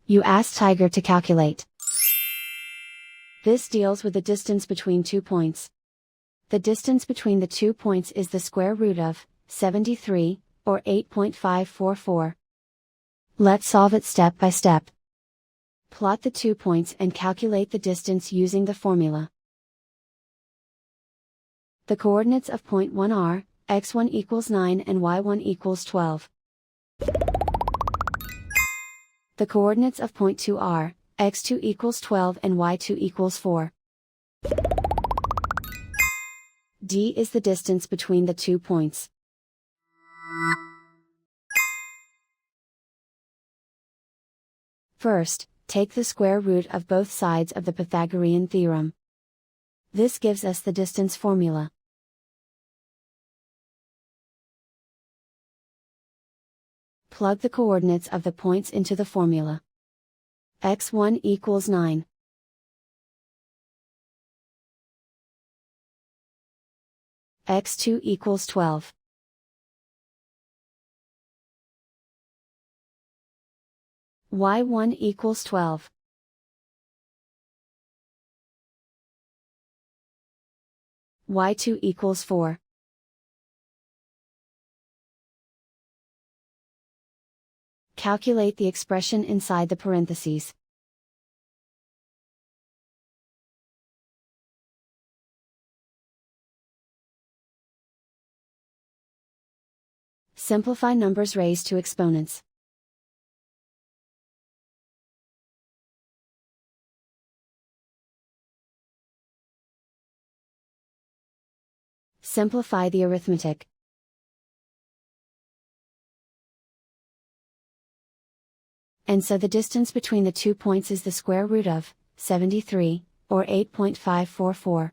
You ask Tiger to calculate. This deals with the distance between 2 points. The distance between the 2 points is the square root of 73, or 8.544. Let's solve it step by step. Plot the 2 points and calculate the distance using the formula. The coordinates of point 1 are, x1 equals 9 and y1 equals 12. The coordinates of point 2 are, x2 equals 12 and y2 equals 4. D is the distance between the 2 points. First, take the square root of both sides of the Pythagorean theorem. This gives us the distance formula. Plug the coordinates of the points into the formula. x1 equals 9. x2 equals 12. y1 equals 12. y2 equals 4. Calculate the expression inside the parentheses. Simplify numbers raised to exponents. Simplify the arithmetic. And so the distance between the 2 points is the square root of 73, or 8.544.